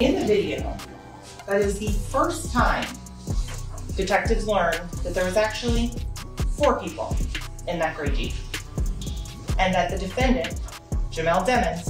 In the video, that is the first time detectives learned that there was actually 4 people in that gray Jeep, and that the defendant, Jamel Demons,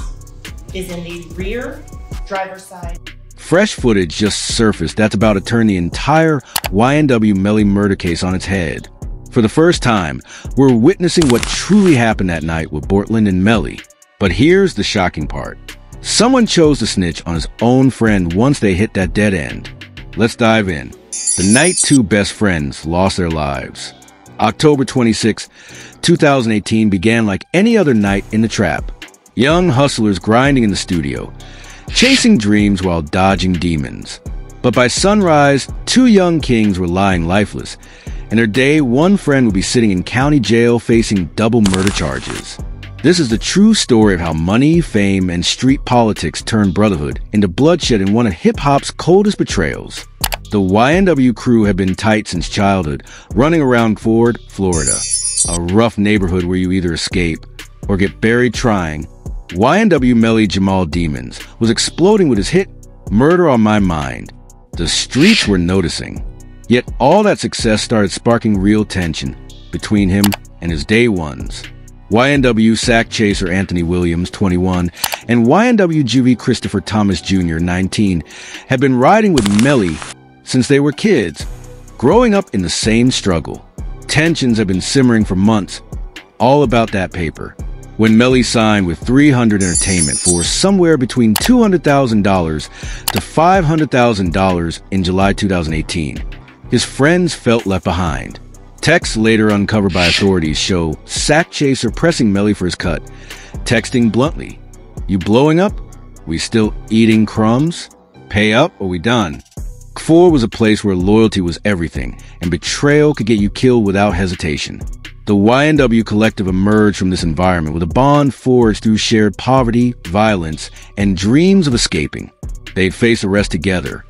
is in the rear driver's side. Fresh footage just surfaced that's about to turn the entire YNW Mellie murder case on its head. For the first time, we're witnessing what truly happened that night with Bortles and Mellie. But here's the shocking part. Someone chose to snitch on his own friend once they hit that dead end. Let's dive in. The night 2 best friends lost their lives. October 26, 2018 began like any other night in the trap. Young hustlers grinding in the studio, chasing dreams while dodging demons. But by sunrise, 2 young kings were lying lifeless. And their day, one friend would be sitting in county jail facing double murder charges. This is the true story of how money, fame, and street politics turned brotherhood into bloodshed in one of hip-hop's coldest betrayals. The YNW crew had been tight since childhood, running around Ford, Florida, a rough neighborhood where you either escape or get buried trying. YNW Mellie Jamal Demons was exploding with his hit, Murder on My Mind. The streets were noticing. Yet all that success started sparking real tension between him and his day ones. YNW sack chaser Anthony Williams, 21, and YNW juvie Christopher Thomas Jr., 19, had been riding with Mellie since they were kids, growing up in the same struggle. Tensions had been simmering for months, all about that paper. When Mellie signed with 300 Entertainment for somewhere between $200,000 to $500,000 in July 2018, his friends felt left behind. Texts later uncovered by authorities show sack chaser pressing Mellie for his cut, texting bluntly, "You blowing up? We still eating crumbs? Pay up or we done?" Kfor was a place where loyalty was everything, and betrayal could get you killed without hesitation. The YNW collective emerged from this environment with a bond forged through shared poverty, violence, and dreams of escaping. They'd face arrest together,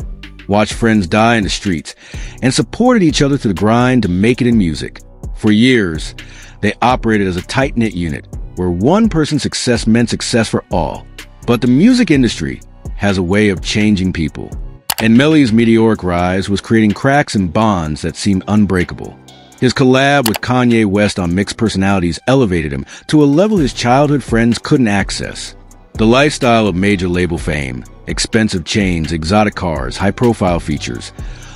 watched friends die in the streets, and supported each other through the grind to make it in music. For years, they operated as a tight-knit unit, where one person's success meant success for all. But the music industry has a way of changing people, and Mellie's meteoric rise was creating cracks and bonds that seemed unbreakable. His collab with Kanye West on Mixed Personalities elevated him to a level his childhood friends couldn't access. The lifestyle of major label fame, expensive chains, exotic cars, high-profile features,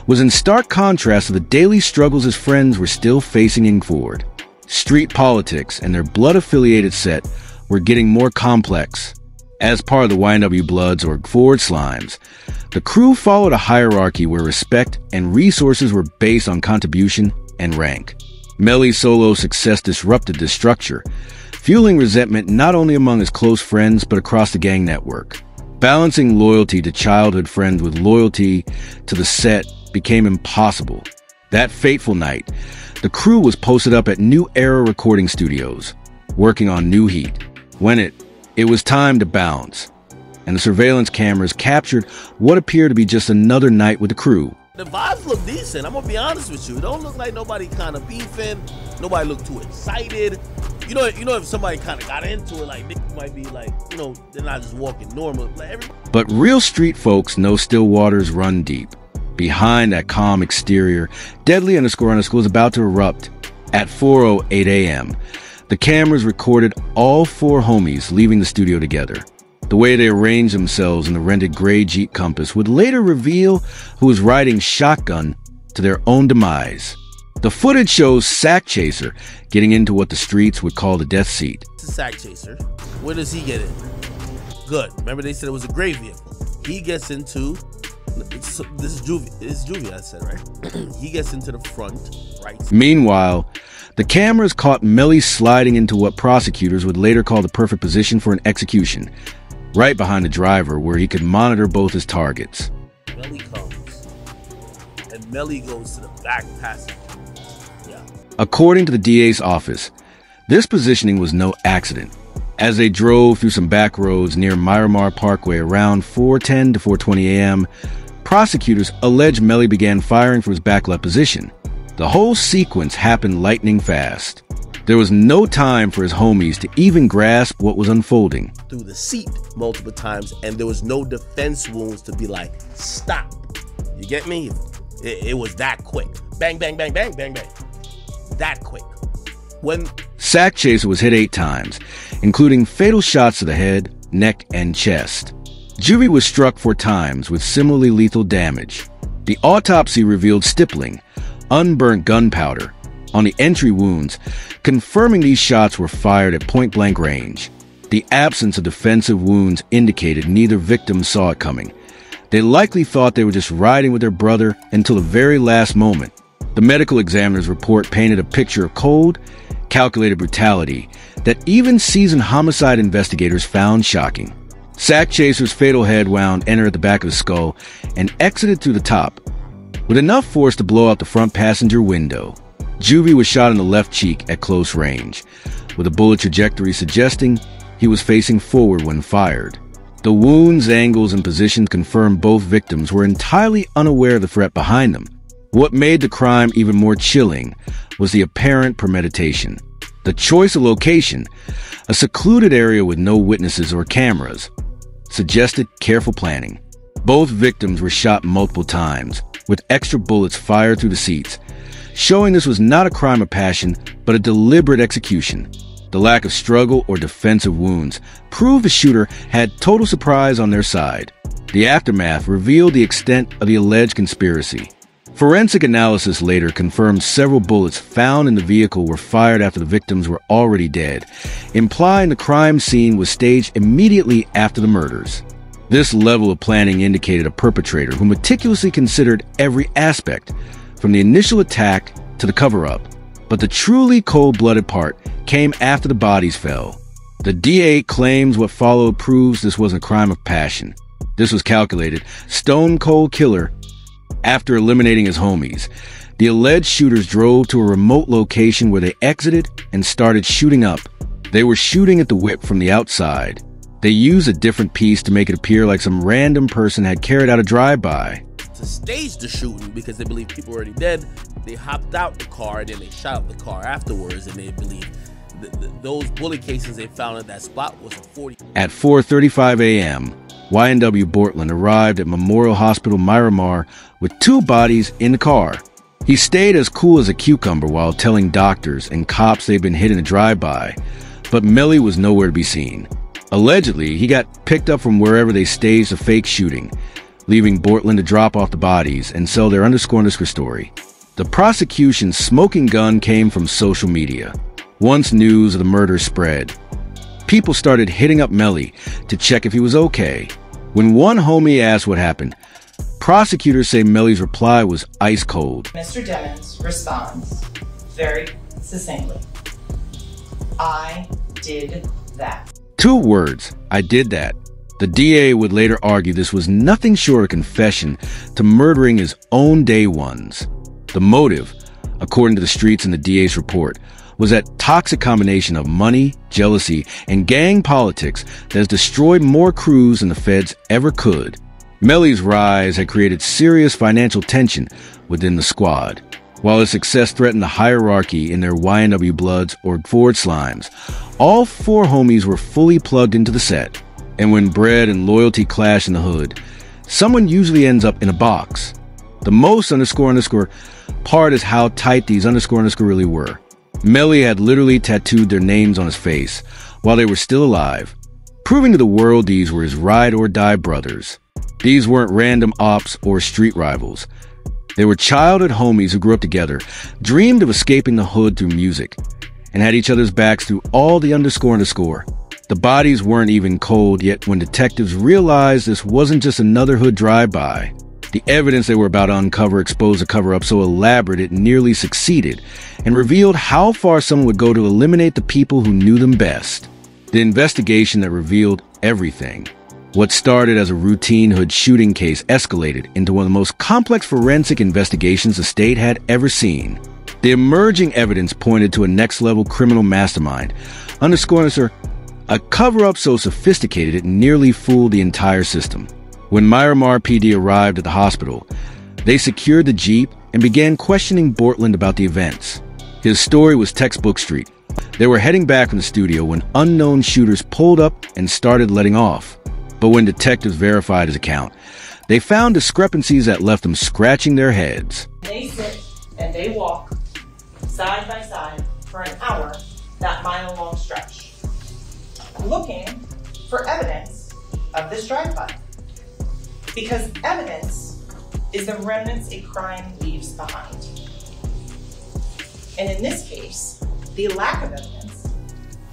was in stark contrast to the daily struggles his friends were still facing in Ford. Street politics and their blood-affiliated set were getting more complex. As part of the YNW Bloods or Ford Slimes, the crew followed a hierarchy where respect and resources were based on contribution and rank. Mellie's solo success disrupted this structure, fueling resentment not only among his close friends but across the gang network. Balancing loyalty to childhood friends with loyalty to the set became impossible. That fateful night, the crew was posted up at New Era recording studios, working on new heat. When it was time to bounce, and the surveillance cameras captured what appeared to be just another night with the crew. The vibes look decent, I'm gonna be honest with you. It don't look like nobody kind of beefing, nobody look too excited. You know if somebody kind of got into it, like, niggas might be like, they're not just walking normal. But real street folks know still waters run deep. Behind that calm exterior, Deadly__ was about to erupt. At 4:08 a.m., the cameras recorded all 4 homies leaving the studio together. The way they arranged themselves in the rented gray Jeep Compass would later reveal who was riding shotgun to their own demise. The footage shows Sack Chaser getting into what the streets would call the death seat. This is Sack Chaser. Where does he get in? Good. Remember they said it was a gray vehicle. He gets into, this is Juvie, I said, right? He gets into the front, right? Meanwhile, the cameras caught Mellie sliding into what prosecutors would later call the perfect position for an execution, right behind the driver where he could monitor both his targets. Mellie comes, and Mellie goes to the back passenger. Yeah. According to the DA's office, this positioning was no accident. As they drove through some back roads near Miramar Parkway around 4:10 to 4:20 a.m., prosecutors allege Mellie began firing from his back left position. The whole sequence happened lightning fast. There was no time for his homies to even grasp what was unfolding. Through the seat multiple times, and there was no defense wounds to be like, stop. You get me? It was that quick. Bang, bang, bang, bang, bang, bang. That quick. When Sack Chaser was hit 8 times, including fatal shots to the head, neck, and chest. Juvie was struck 4 times with similarly lethal damage. The autopsy revealed stippling, unburnt gunpowder, on the entry wounds, confirming these shots were fired at point-blank range. The absence of defensive wounds indicated neither victim saw it coming. They likely thought they were just riding with their brother until the very last moment. The medical examiner's report painted a picture of cold, calculated brutality that even seasoned homicide investigators found shocking. Sack Chaser's fatal head wound entered at the back of the skull and exited through the top, with enough force to blow out the front passenger window. Juvie was shot in the left cheek at close range, with a bullet trajectory suggesting he was facing forward when fired. The wounds, angles, and positions confirmed both victims were entirely unaware of the threat behind them. What made the crime even more chilling was the apparent premeditation. The choice of location, a secluded area with no witnesses or cameras, suggested careful planning. Both victims were shot multiple times, with extra bullets fired through the seats, showing this was not a crime of passion, but a deliberate execution. The lack of struggle or defensive wounds proved the shooter had total surprise on their side. The aftermath revealed the extent of the alleged conspiracy. Forensic analysis later confirmed several bullets found in the vehicle were fired after the victims were already dead, implying the crime scene was staged immediately after the murders. This level of planning indicated a perpetrator who meticulously considered every aspect, from the initial attack to the cover-up. But the truly cold-blooded part came after the bodies fell. The DA claims what followed proves this wasn't a crime of passion. This was calculated, stone-cold killer. After eliminating his homies, the alleged shooters drove to a remote location where they exited and started shooting up. They were shooting at the whip from the outside. They used a different piece to make it appear like some random person had carried out a drive-by. To stage the shooting, because they believed people were already dead, they hopped out the car and then they shot up the car afterwards, and they believed those bullet casings they found at that spot was a 40. At 4:35 a.m., YNW Bortles arrived at Memorial Hospital Miramar with 2 bodies in the car. He stayed as cool as a cucumber while telling doctors and cops they'd been hit in a drive-by, but Mellie was nowhere to be seen. Allegedly, he got picked up from wherever they staged a fake shooting, leaving Bortles to drop off the bodies and sell their underscore story. The prosecution's smoking gun came from social media. Once news of the murder spread, people started hitting up Mellie to check if he was okay. When one homie asked what happened, prosecutors say Mellie's reply was ice cold. Mr. Demmons responds very succinctly, "I did that." 2 words, "I did that." The DA would later argue this was nothing short of a confession to murdering his own day ones. The motive, according to the streets in the DA's report, was that toxic combination of money, jealousy, and gang politics that has destroyed more crews than the feds ever could. Mellie's rise had created serious financial tension within the squad. While his success threatened the hierarchy in their YNW Bloods or Ford Slimes, all 4 homies were fully plugged into the set. And when bread and loyalty clash in the hood, someone usually ends up in a box. The most underscore part is how tight these underscore really were. Mellie had literally tattooed their names on his face while they were still alive, proving to the world these were his ride-or-die brothers. These weren't random ops or street rivals. They were childhood homies who grew up together, dreamed of escaping the hood through music, and had each other's backs through all the underscore. The bodies weren't even cold yet when detectives realized this wasn't just another hood drive-by. The evidence they were about to uncover exposed a cover-up so elaborate it nearly succeeded, and revealed how far someone would go to eliminate the people who knew them best. The investigation that revealed everything. What started as a routine hood shooting case escalated into one of the most complex forensic investigations the state had ever seen. The emerging evidence pointed to a next-level criminal mastermind, a cover-up so sophisticated it nearly fooled the entire system. When Miramar PD arrived at the hospital, they secured the Jeep and began questioning Bortles about the events. His story was textbook street, They were heading back from the studio when unknown shooters pulled up and started letting off. But when detectives verified his account, they found discrepancies that left them scratching their heads. They sit and they walk side by side for an hour, that mile-long stretch, looking for evidence of this drive-by. Because evidence is the remnants a crime leaves behind. And in this case, the lack of evidence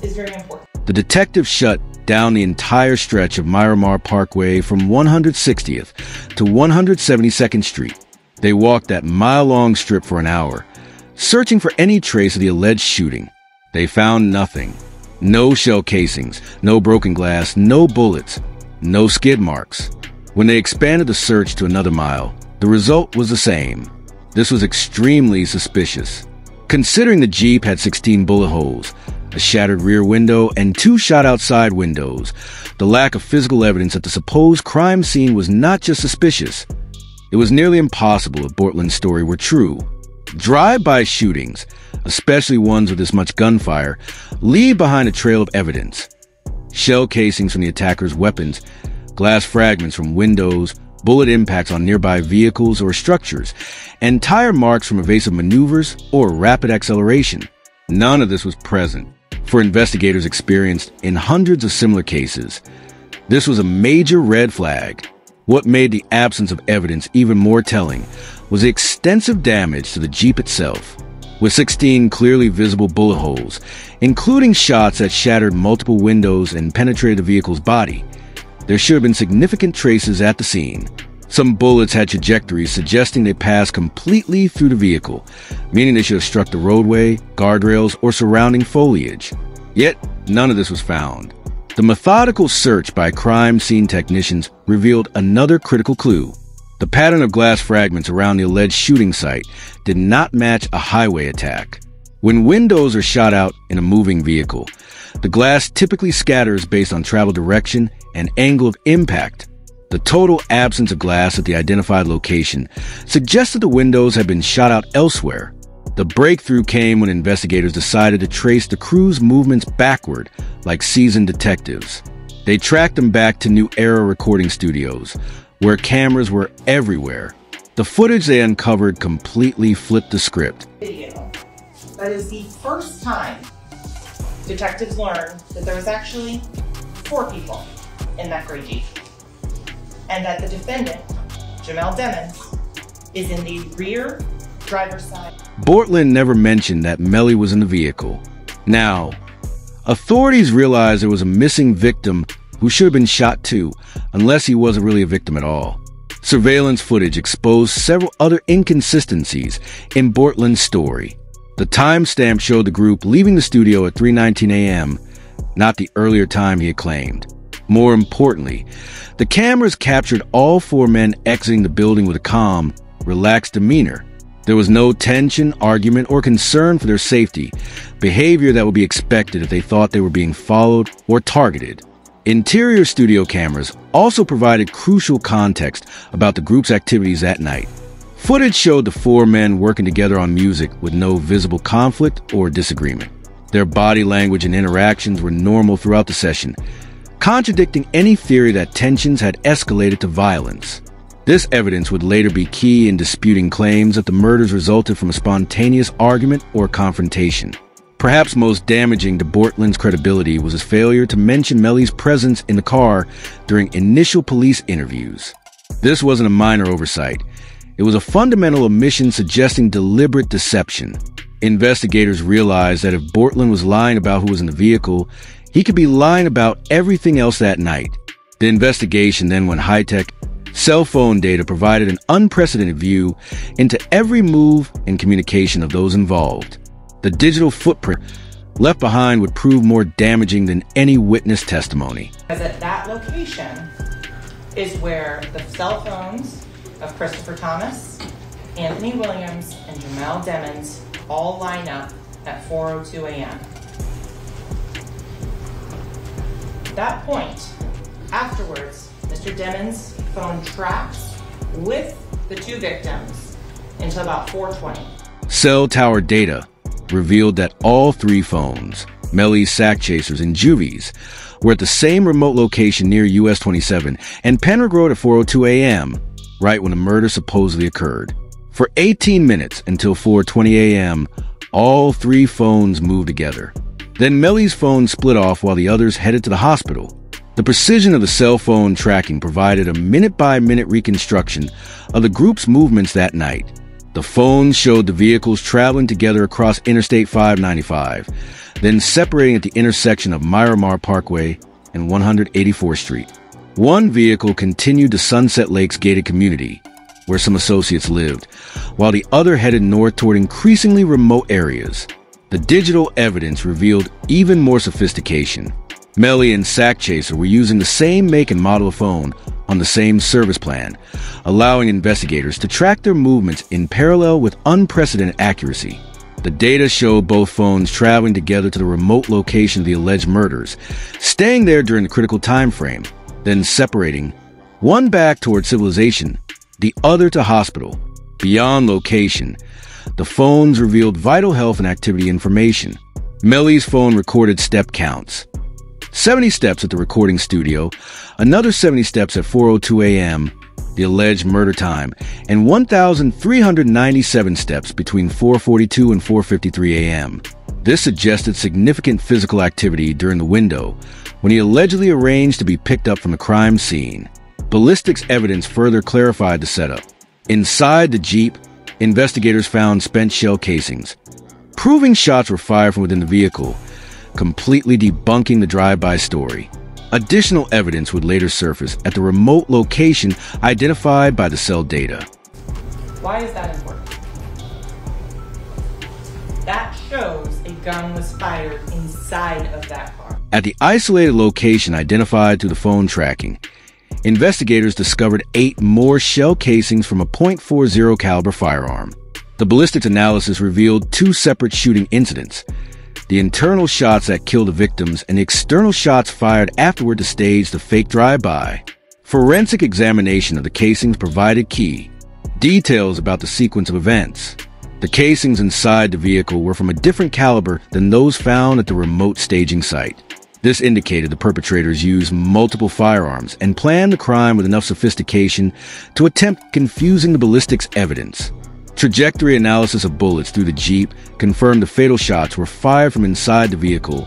is very important. The detective shut down the entire stretch of Miramar Parkway from 160th to 172nd Street. They walked that mile-long strip for an hour, searching for any trace of the alleged shooting. They found nothing. No shell casings, no broken glass, no bullets, no skid marks. When they expanded the search to another mile, the result was the same. This was extremely suspicious. Considering the Jeep had 16 bullet holes, a shattered rear window, and 2 shot-out side windows, the lack of physical evidence at the supposed crime scene was not just suspicious. It was nearly impossible if Bortles' story were true. Drive-by shootings, especially ones with this much gunfire, leave behind a trail of evidence. Shell casings from the attacker's weapons, glass fragments from windows, bullet impacts on nearby vehicles or structures, and tire marks from evasive maneuvers or rapid acceleration. None of this was present for investigators experienced in hundreds of similar cases. This was a major red flag. What made the absence of evidence even more telling was the extensive damage to the Jeep itself. With 16 clearly visible bullet holes, including shots that shattered multiple windows and penetrated the vehicle's body, there should have been significant traces at the scene. Some bullets had trajectories suggesting they passed completely through the vehicle, meaning they should have struck the roadway, guardrails, or surrounding foliage. Yet, none of this was found. The methodical search by crime scene technicians revealed another critical clue. The pattern of glass fragments around the alleged shooting site did not match a highway attack. When windows are shot out in a moving vehicle, the glass typically scatters based on travel direction and angle of impact. The total absence of glass at the identified location suggested the windows had been shot out elsewhere. The breakthrough came when investigators decided to trace the crew's movements backward like seasoned detectives. They tracked them back to New Era recording studios, where cameras were everywhere. The footage they uncovered completely flipped the script. Video. That is the first time detectives learned that there was actually 4 people in that gray Jeep, and that the defendant, Jamel Demons, is in the rear driver's side. Bortles never mentioned that Mellie was in the vehicle. Now, authorities realized there was a missing victim who should have been shot too, unless he wasn't really a victim at all. Surveillance footage exposed several other inconsistencies in Bortles' story. The timestamp showed the group leaving the studio at 3:19 a.m., not the earlier time he had claimed. More importantly, the cameras captured all 4 men exiting the building with a calm, relaxed demeanor. There was no tension, argument, or concern for their safety, behavior that would be expected if they thought they were being followed or targeted. Interior studio cameras also provided crucial context about the group's activities that night. Footage showed the 4 men working together on music with no visible conflict or disagreement. Their body language and interactions were normal throughout the session, contradicting any theory that tensions had escalated to violence. This evidence would later be key in disputing claims that the murders resulted from a spontaneous argument or confrontation. Perhaps most damaging to Bortles' credibility was his failure to mention Mellie's presence in the car during initial police interviews. This wasn't a minor oversight. It was a fundamental omission suggesting deliberate deception. Investigators realized that if Bortles was lying about who was in the vehicle, he could be lying about everything else that night. The investigation then went high-tech. Cell phone data provided an unprecedented view into every move and communication of those involved. The digital footprint left behind would prove more damaging than any witness testimony. Because at that location is where the cell phones of Christopher Thomas, Anthony Williams, and Jamel Demons all line up at 4:02 a.m. At that point, afterwards, Mr. Demons' phone tracks with the 2 victims until about 4:20. Cell tower data revealed that all three phones, Mellie's, Sack Chaser's, and Juvie's, were at the same remote location near US 27 and Penrick Road at 4:02 a.m., right when the murder supposedly occurred. For 18 minutes until 4:20 a.m., all three phones moved together. Then Mellie's phone split off while the others headed to the hospital. The precision of the cell phone tracking provided a minute-by-minute reconstruction of the group's movements that night. The phones showed the vehicles traveling together across Interstate 595, then separating at the intersection of Miramar Parkway and 184th Street. One vehicle continued to Sunset Lake's gated community, where some associates lived, while the other headed north toward increasingly remote areas. The digital evidence revealed even more sophistication. Mellie and Sack Chaser were using the same make and model of phone on the same service plan, allowing investigators to track their movements in parallel with unprecedented accuracy. The data showed both phones traveling together to the remote location of the alleged murders, staying there during the critical time frame, then separating, one back toward civilization, the other to hospital. Beyond location, the phones revealed vital health and activity information. Mellie's phone recorded step counts. 70 steps at the recording studio, another 70 steps at 4:02 a.m., the alleged murder time, and 1,397 steps between 4:42 and 4:53 a.m. This suggested significant physical activity during the window when he allegedly arranged to be picked up from the crime scene. Ballistics evidence further clarified the setup. Inside the Jeep, investigators found spent shell casings, proving shots were fired from within the vehicle, completely debunking the drive-by story. Additional evidence would later surface at the remote location identified by the cell data. Why is that important? That shows a gun was fired inside of that car. At the isolated location identified through the phone tracking, investigators discovered 8 more shell casings from a .40 caliber firearm. The ballistics analysis revealed 2 separate shooting incidents: the internal shots that killed the victims and the external shots fired afterward to stage the fake drive-by. Forensic examination of the casings provided key details about the sequence of events. The casings inside the vehicle were from a different caliber than those found at the remote staging site. This indicated the perpetrators used multiple firearms and planned the crime with enough sophistication to attempt confusing the ballistics evidence. Trajectory analysis of bullets through the Jeep confirmed the fatal shots were fired from inside the vehicle,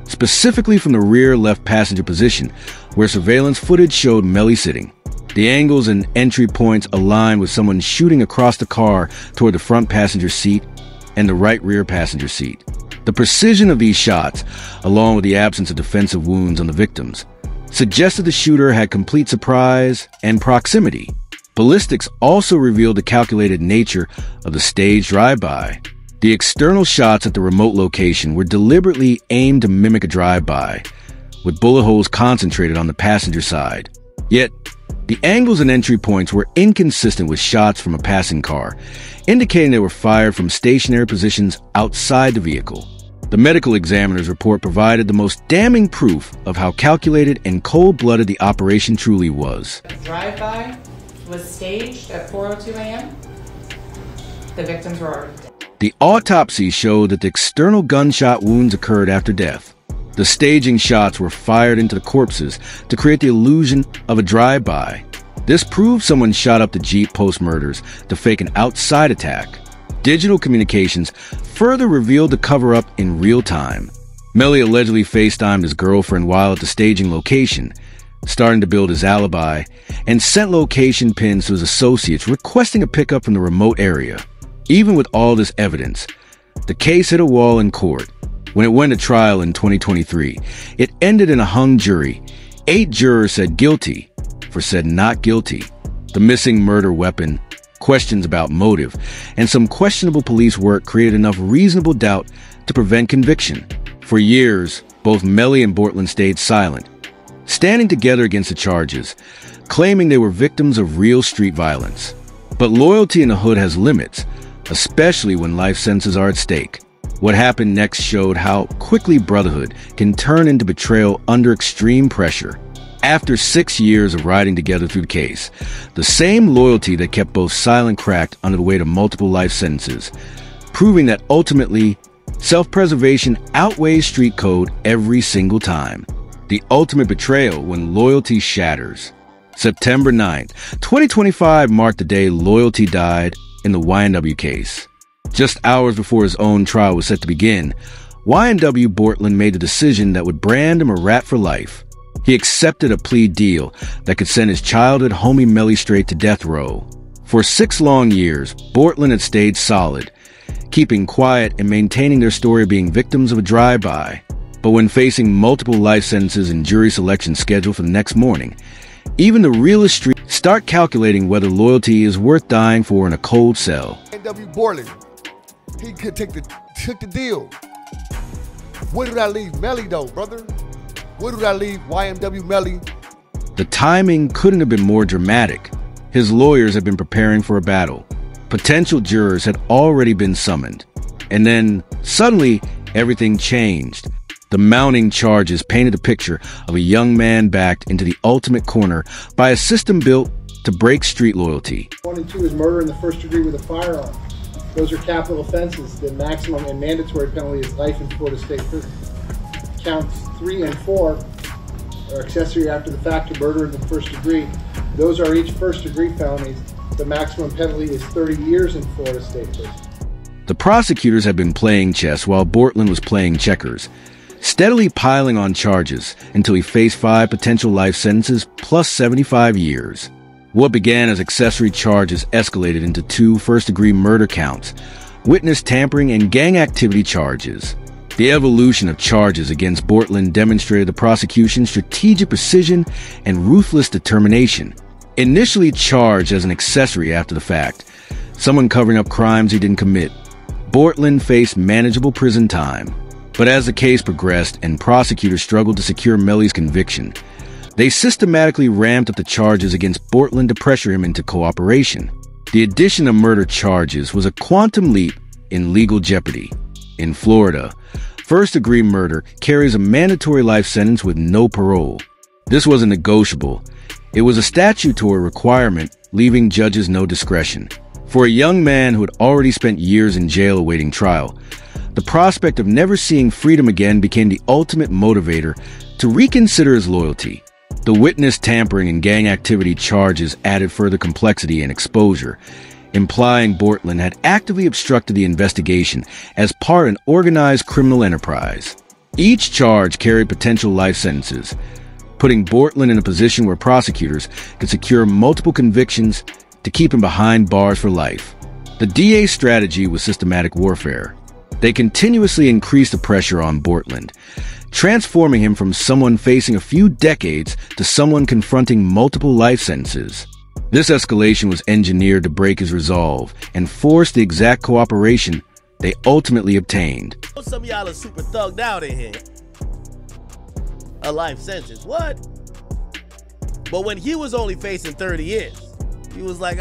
specifically from the rear left passenger position, where surveillance footage showed Mellie sitting. The angles and entry points aligned with someone shooting across the car toward the front passenger seat and the right rear passenger seat. The precision of these shots, along with the absence of defensive wounds on the victims, suggested the shooter had complete surprise and proximity. Ballistics also revealed the calculated nature of the staged drive-by. The external shots at the remote location were deliberately aimed to mimic a drive-by, with bullet holes concentrated on the passenger side. Yet, the angles and entry points were inconsistent with shots from a passing car, indicating they were fired from stationary positions outside the vehicle. The medical examiner's report provided the most damning proof of how calculated and cold-blooded the operation truly was. The drive-by was staged at 4:02 a.m. The victims were already dead. The autopsy showed that the external gunshot wounds occurred after death. The staging shots were fired into the corpses to create the illusion of a drive-by. This proved someone shot up the Jeep post-murders to fake an outside attack. Digital communications further revealed the cover-up in real time. Mellie allegedly FaceTimed his girlfriend while at the staging location, starting to build his alibi, and sent location pins to his associates requesting a pickup from the remote area. Even with all this evidence, the case hit a wall in court. When it went to trial in 2023, it ended in a hung jury. 8 jurors said guilty for said not guilty. The missing murder weapon, questions about motive, and some questionable police work created enough reasonable doubt to prevent conviction. For years, both Mellie and Bortles stayed silent, standing together against the charges, claiming they were victims of real street violence. But loyalty in the hood has limits, especially when life sentences are at stake. What happened next showed how quickly brotherhood can turn into betrayal under extreme pressure. After 6 years of riding together through the case, the same loyalty that kept both silent cracked under the weight of multiple life sentences, proving that ultimately Self-preservation outweighs street code every single time. The ultimate betrayal when loyalty shatters. September 9th, 2025 marked the day loyalty died in the YNW case. Just hours before his own trial was set to begin, YNW Bortles made a decision that would brand him a rat for life. He accepted a plea deal that could send his childhood homie Mellie straight to death row. For 6 long years, Bortles had stayed solid, keeping quiet and maintaining their story of being victims of a drive-by. But when facing multiple life sentences and jury selection scheduled for the next morning, even the realest street start calculating whether loyalty is worth dying for in a cold cell. YNW Bortles, he could took the deal. Where did I leave Mellie though, brother? Where did I leave YNW Mellie? The timing couldn't have been more dramatic. His lawyers had been preparing for a battle. Potential jurors had already been summoned. And then, suddenly, everything changed. The mounting charges painted a picture of a young man backed into the ultimate corner by a system built to break street loyalty. 1 and 2 is murder in the first degree with a firearm. Those are capital offenses. The maximum and mandatory penalty is life in Florida State Prison. Counts 3 and 4 are accessory after the fact to murder in the first degree. Those are each first degree felonies. The maximum penalty is 30 years in Florida State Prison. The prosecutors had been playing chess while Bortles was playing checkers, steadily piling on charges until he faced 5 potential life sentences plus 75 years. What began as accessory charges escalated into 2 first-degree murder counts, witness tampering, and gang activity charges. The evolution of charges against Bortles demonstrated the prosecution's strategic precision and ruthless determination. Initially charged as an accessory after the fact, someone covering up crimes he didn't commit, Bortles faced manageable prison time. But as the case progressed and prosecutors struggled to secure Mellie's conviction, they systematically ramped up the charges against Bortles to pressure him into cooperation. The addition of murder charges was a quantum leap in legal jeopardy. In Florida, first-degree murder carries a mandatory life sentence with no parole. This wasn't negotiable. It was a statutory requirement, leaving judges no discretion. For a young man who had already spent years in jail awaiting trial, the prospect of never seeing freedom again became the ultimate motivator to reconsider his loyalty. The witness tampering and gang activity charges added further complexity and exposure, implying Bortles had actively obstructed the investigation as part of an organized criminal enterprise. Each charge carried potential life sentences, putting Bortles in a position where prosecutors could secure multiple convictions to keep him behind bars for life. The DA's strategy was systematic warfare. They continuously increased the pressure on Bortles, transforming him from someone facing a few decades to someone confronting multiple life sentences. This escalation was engineered to break his resolve and force the exact cooperation they ultimately obtained. Some of y'all are super thugged out in here. A life sentence, what? But when he was only facing 30 years, he was like,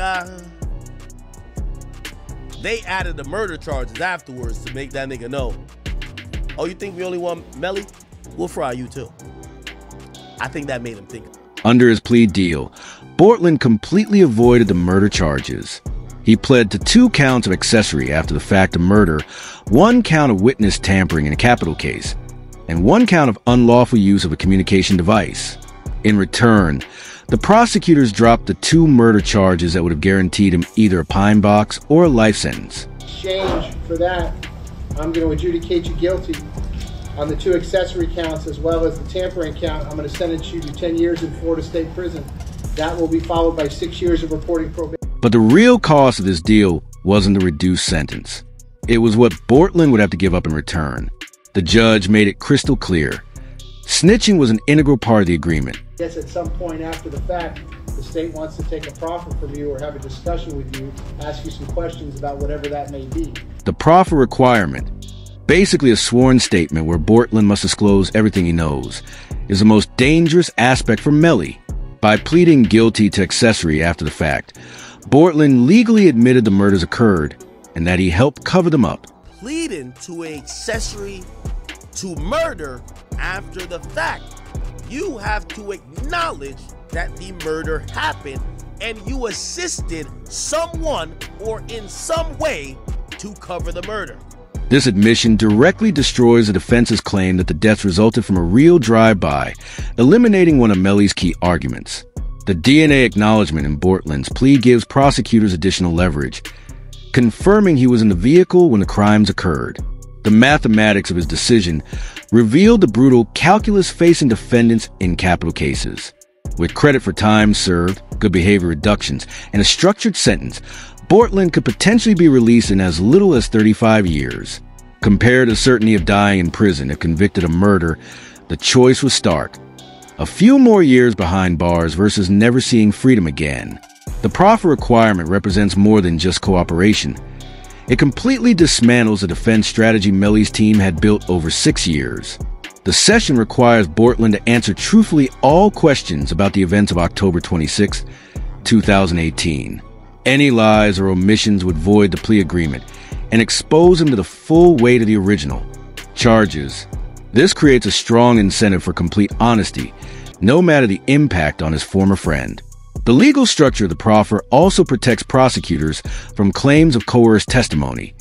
They added the murder charges afterwards to make that nigga know. Oh, you think we only want Mellie? We'll fry you too. I think that made him think. Under his plea deal, Bortles completely avoided the murder charges. He pled to 2 counts of accessory after the fact of murder, 1 count of witness tampering in a capital case, and 1 count of unlawful use of a communication device. In return, the prosecutors dropped the 2 murder charges that would have guaranteed him either a pine box or a life sentence. In exchange for that, I'm going to adjudicate you guilty on the 2 accessory counts as well as the tampering count. I'm going to sentence you to 10 years in Florida State Prison. That will be followed by 6 years of reporting probation. But the real cost of this deal wasn't the reduced sentence. It was what Bortles would have to give up in return. The judge made it crystal clear. Snitching was an integral part of the agreement. Yes, at some point after the fact, the state wants to take a proffer from you or have a discussion with you, ask you some questions about whatever that may be. The proffer requirement, basically a sworn statement where Bortles must disclose everything he knows, is the most dangerous aspect for Mellie. By pleading guilty to accessory after the fact, Bortles legally admitted the murders occurred and that he helped cover them up. Pleading to an accessory to murder after the fact. You have to acknowledge that the murder happened and you assisted someone or in some way to cover the murder. This admission directly destroys the defense's claim that the deaths resulted from a real drive-by, eliminating one of Mellie's key arguments. The DNA acknowledgement in Bortles' plea gives prosecutors additional leverage, confirming he was in the vehicle when the crimes occurred. The mathematics of his decision revealed the brutal calculus facing defendants in capital cases. With credit for time served, good behavior reductions, and a structured sentence, Bortles could potentially be released in as little as 35 years. Compared to certainty of dying in prison if convicted of murder, the choice was stark. A few more years behind bars versus never seeing freedom again. The proffer requirement represents more than just cooperation. It completely dismantles the defense strategy Mellie's team had built over 6 years. The session requires Bortles to answer truthfully all questions about the events of October 26, 2018. Any lies or omissions would void the plea agreement and expose him to the full weight of the original charges. This creates a strong incentive for complete honesty, no matter the impact on his former friend. The legal structure of the proffer also protects prosecutors from claims of coerced testimony,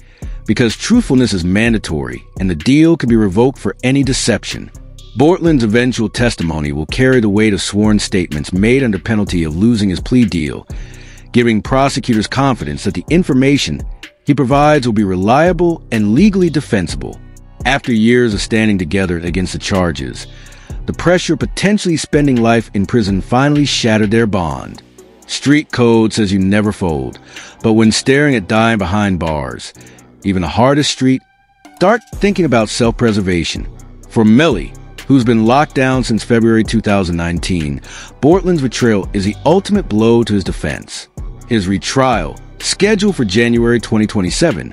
because truthfulness is mandatory and the deal can be revoked for any deception. Bortles' eventual testimony will carry the weight of sworn statements made under penalty of losing his plea deal, giving prosecutors confidence that the information he provides will be reliable and legally defensible. After years of standing together against the charges, the pressure of potentially spending life in prison finally shattered their bond. Street code says you never fold, but when staring at dying behind bars, even the hardest street, start thinking about self-preservation. For Mellie, who's been locked down since February 2019, Bortles' betrayal is the ultimate blow to his defense. His retrial, scheduled for January 2027,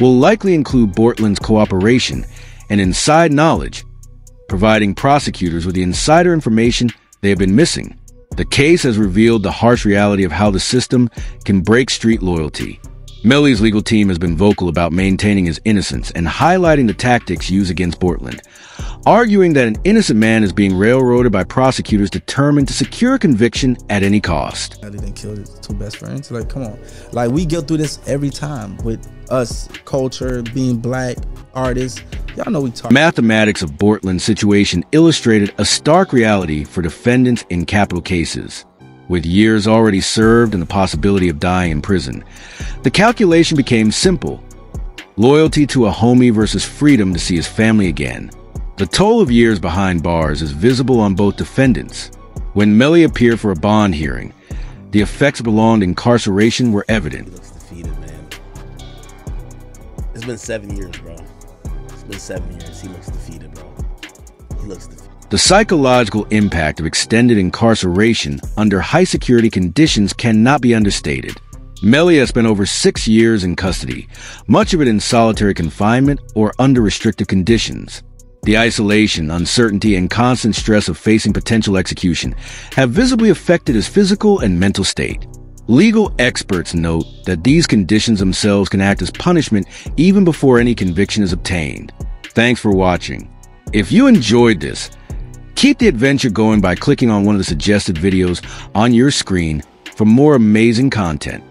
will likely include Bortles' cooperation and inside knowledge, providing prosecutors with the insider information they have been missing. The case has revealed the harsh reality of how the system can break street loyalty. Mellie's legal team has been vocal about maintaining his innocence and highlighting the tactics used against Bortles, arguing that an innocent man is being railroaded by prosecutors determined to secure a conviction at any cost. I didn't kill his two best friends. Like, come on. Like, we go through this every time with us, culture, being black, artists. Y'all know we talk. Mathematics of Bortles' situation illustrated a stark reality for defendants in capital cases. With years already served and the possibility of dying in prison, the calculation became simple. Loyalty to a homie versus freedom to see his family again. The toll of years behind bars is visible on both defendants. When Mellie appeared for a bond hearing, the effects of prolonged incarceration were evident. He looks defeated, man. It's been 7 years, bro. It's been 7 years. He looks defeated, bro. He looks defeated. The psychological impact of extended incarceration under high-security conditions cannot be understated. Mellie has spent over 6 years in custody, much of it in solitary confinement or under restrictive conditions. The isolation, uncertainty, and constant stress of facing potential execution have visibly affected his physical and mental state. Legal experts note that these conditions themselves can act as punishment even before any conviction is obtained. Thanks for watching. If you enjoyed this, keep the adventure going by clicking on one of the suggested videos on your screen for more amazing content.